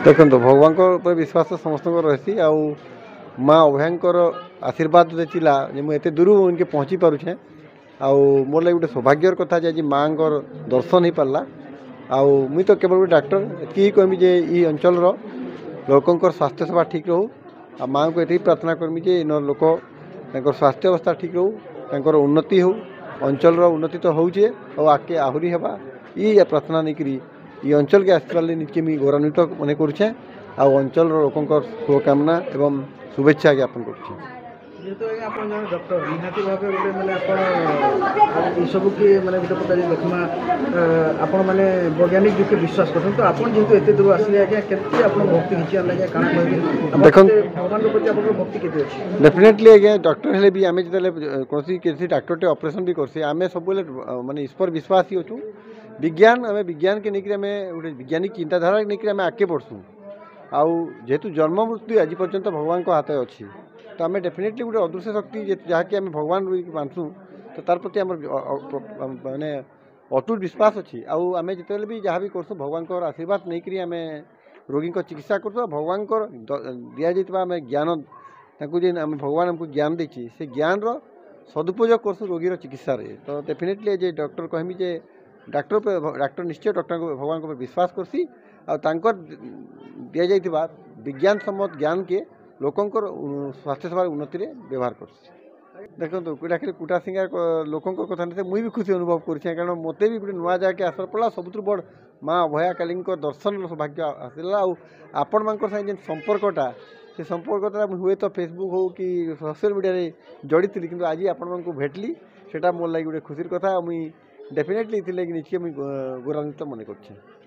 देखो भगवान पर विश्वास समस्त रही आ माँ अभयांकर आशीर्वाद जो चिला जे मुझे एत दूर उनके पहुँची पारुछे आउ मोर लगे गोटे सौभाग्यर कथा जे माँ दर्शन हो पारा मुई तो केवल गोटे डाक्टर ये कहमी जे ये अंचल लोकंर स्वास्थ्य सेवा ठीक रहू आ माँ को ये प्रार्थना करमी जे इन लोक स्वास्थ्य अवस्था ठीक रहू तर उन्नति हो अंचल उन्नति तो होचे आगे आहरी हेबा ये प्रार्थना नहीं करी ये अंचल के आसपार निजे मुझे गौरवान्वित मन करुचे अंचल लोकंर शुभकामना एवं शुभेच्छा ज्ञापन करुचे जेहेतु आप डॉक्टर निहाती भाव गोटे मैंने सब कि मैंने गोटे प्रकार देखमा आपण मैंने वैज्ञानिक दिखे विश्वास करते तो आप जेहतु एत दूर आसिले आज्ञा केते आप भक्ति खिंची आगे काण कह देख भगवान प्रति आप भक्ति के डेफिनेटली आज्ञा डॉक्टर हेले भी आम जो कौन डाक्टर ऑपरेशन भी करसे आम सब माने ईश्वर विश्वास ही अच्छू विज्ञान आम विज्ञान के लेकिन आम गोटे वैज्ञानिक चिंताधारा लेकिन आम आगे बढ़सूँ आउ जेहेतु जन्म मृत्यु आज पर्यंत भगवान को हाथ अच्छी तो आम डेफिनेटली गोटे अदृश्य शक्ति जहाँकि आम भगवान मानसु तो तार प्रति आम माने अटूट विश्वास अच्छी आम जिते भी जहाँ भी करसु भगवान आशीर्वाद नहीं करी आम रोगी चिकित्सा करसु भगवान दि जाइए आम ज्ञान आम भगवान आमको ज्ञान देछि से ज्ञान सदुपयोग करसु रोगी चिकित्सा तो डेफिनेटली जे डॉक्टर कहमी जे डाक्टर निश्चय डॉक्टर भगवान को विश्वास करसी आंकर दि जाइए विज्ञान सम्मत ज्ञान के लोकंर स्वास्थ्य सेवा उन्नति व्यवहार कर देखो कुटा सिंगार लोकों कथा मुझे भी खुशी अनुभव करें कारण मत भी गोटे नुआ जगह आसर पड़ा सब बड़ माँ अभयाकाली दर्शन सौभाग्य आसला आपण मान संपर्कटा से संपर्कटा हुए तो फेसबुक हो कि सोशल मीडिया जड़ी थी कि आज आपण को भेटली से मोर लगे गोटे खुशी कथा मुई डेफिनेटली निजे मुझे गौरवान्वित मन कर।